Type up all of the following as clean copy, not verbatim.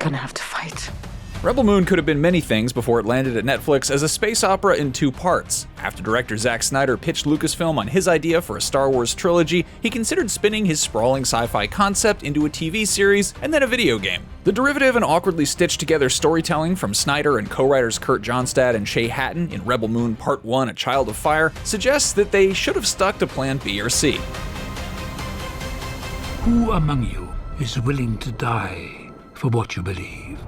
gonna have to fight. Rebel Moon could have been many things before it landed at Netflix as a space opera in 2 parts. After director Zack Snyder pitched Lucasfilm on his idea for a Star Wars trilogy, he considered spinning his sprawling sci-fi concept into a TV series and then a video game. The derivative and awkwardly stitched together storytelling from Snyder and co-writers Kurt Johnstad and Shay Hatton in Rebel Moon Part 1: A Child of Fire suggests that they should have stuck to Plan B or C. Who among you is willing to die for what you believe?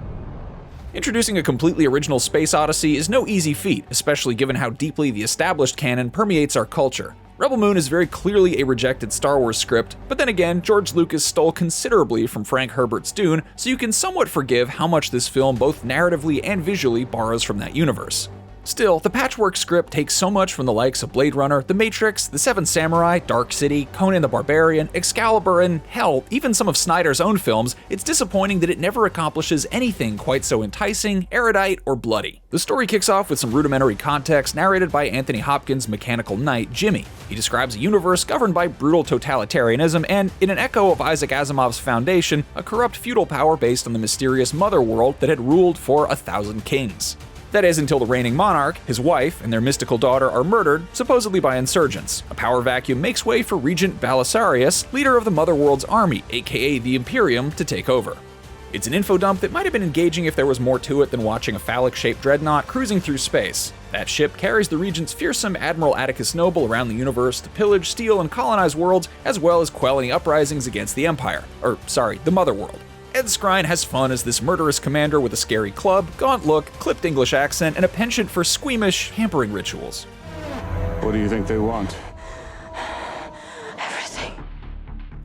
Introducing a completely original space odyssey is no easy feat, especially given how deeply the established canon permeates our culture. Rebel Moon is very clearly a rejected Star Wars script, but then again, George Lucas stole considerably from Frank Herbert's Dune, so you can somewhat forgive how much this film both narratively and visually borrows from that universe. Still, the patchwork script takes so much from the likes of Blade Runner, The Matrix, The Seven Samurai, Dark City, Conan the Barbarian, Excalibur, and hell, even some of Snyder's own films, it's disappointing that it never accomplishes anything quite so enticing, erudite, or bloody. The story kicks off with some rudimentary context narrated by Anthony Hopkins' mechanical knight, Jimmy. He describes a universe governed by brutal totalitarianism and, in an echo of Isaac Asimov's Foundation, a corrupt feudal power based on the mysterious Mother World that had ruled for 1,000 kings. That is, until the reigning monarch, his wife, and their mystical daughter are murdered, supposedly by insurgents. A power vacuum makes way for Regent Belisarius, leader of the Motherworld's army, aka the Imperium, to take over. It's an info dump that might have been engaging if there was more to it than watching a phallic-shaped dreadnought cruising through space. That ship carries the Regent's fearsome Admiral Atticus Noble around the universe to pillage, steal, and colonize worlds, as well as quell any uprisings against the Empire. The Motherworld. Ed Skrein has fun as this murderous commander with a scary club, gaunt look, clipped English accent, and a penchant for squeamish, hampering rituals. What do you think they want? Everything.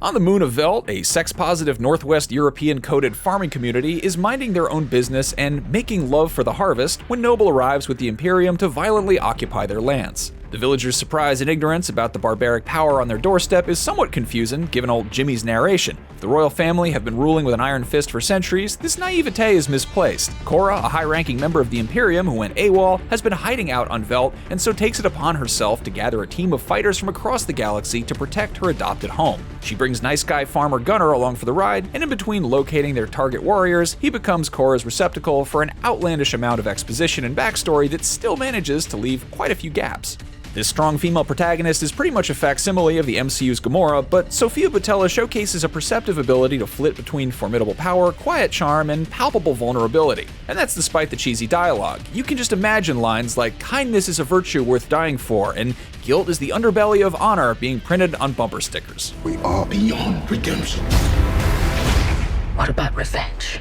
On the moon of Velt, a sex-positive Northwest European-coded farming community is minding their own business and making love for the harvest when Noble arrives with the Imperium to violently occupy their lands. The villagers' surprise and ignorance about the barbaric power on their doorstep is somewhat confusing given old Jimmy's narration. If the royal family have been ruling with an iron fist for centuries, this naivete is misplaced. Kora, a high-ranking member of the Imperium who went AWOL, has been hiding out on Velt and so takes it upon herself to gather a team of fighters from across the galaxy to protect her adopted home. She brings nice guy farmer Gunnar along for the ride, and in between locating their target warriors, he becomes Kora's receptacle for an outlandish amount of exposition and backstory that still manages to leave quite a few gaps. This strong female protagonist is pretty much a facsimile of the MCU's Gamora, but Sofia Boutella showcases a perceptive ability to flit between formidable power, quiet charm, and palpable vulnerability. And that's despite the cheesy dialogue. You can just imagine lines like, "Kindness is a virtue worth dying for," and "Guilt is the underbelly of honor" being printed on bumper stickers. We are beyond redemption. What about revenge?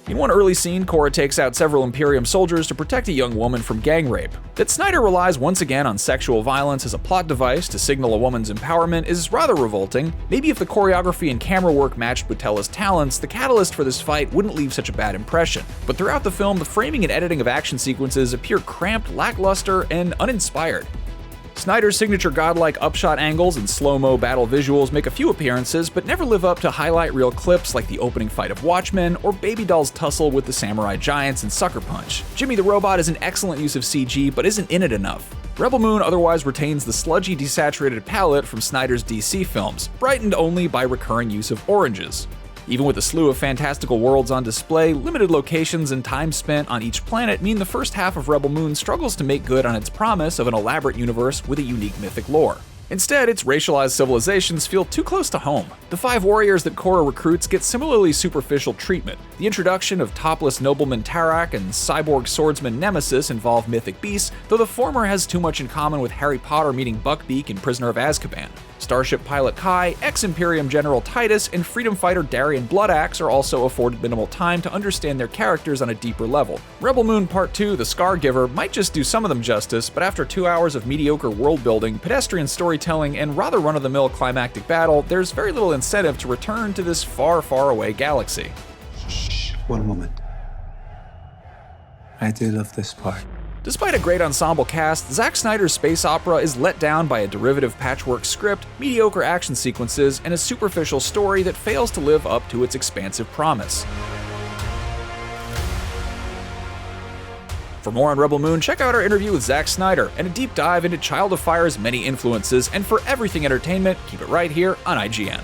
In one early scene, Kora takes out several Imperium soldiers to protect a young woman from gang rape. That Snyder relies once again on sexual violence as a plot device to signal a woman's empowerment is rather revolting. Maybe if the choreography and camera work matched Boutella's talents, the catalyst for this fight wouldn't leave such a bad impression. But throughout the film, the framing and editing of action sequences appear cramped, lackluster, and uninspired. Snyder's signature godlike upshot angles and slow-mo battle visuals make a few appearances, but never live up to highlight reel clips like the opening fight of Watchmen or Baby Doll's tussle with the samurai giants in Sucker Punch. Jimmy the Robot is an excellent use of CG, but isn't in it enough. Rebel Moon otherwise retains the sludgy, desaturated palette from Snyder's DC films, brightened only by recurring use of oranges. Even with a slew of fantastical worlds on display, limited locations and time spent on each planet mean the first half of Rebel Moon struggles to make good on its promise of an elaborate universe with a unique mythic lore. Instead, its racialized civilizations feel too close to home. The 5 warriors that Kora recruits get similarly superficial treatment. The introduction of topless nobleman Tarak and cyborg swordsman Nemesis involve mythic beasts, though the former has too much in common with Harry Potter meeting Buckbeak in Prisoner of Azkaban. Starship pilot Kai, ex-Imperium General Titus, and freedom fighter Darian Bloodaxe are also afforded minimal time to understand their characters on a deeper level. Rebel Moon Part 2, The Scargiver, might just do some of them justice, but after 2 hours of mediocre world building, pedestrian storytelling, and rather run-of-the-mill climactic battle, there's very little incentive to return to this far, far away galaxy. Shh, one moment. I do love this part. Despite a great ensemble cast, Zack Snyder's space opera is let down by a derivative patchwork script, mediocre action sequences, and a superficial story that fails to live up to its expansive promise. For more on Rebel Moon, check out our interview with Zack Snyder and a deep dive into Child of Fire's many influences, and for everything entertainment, keep it right here on IGN.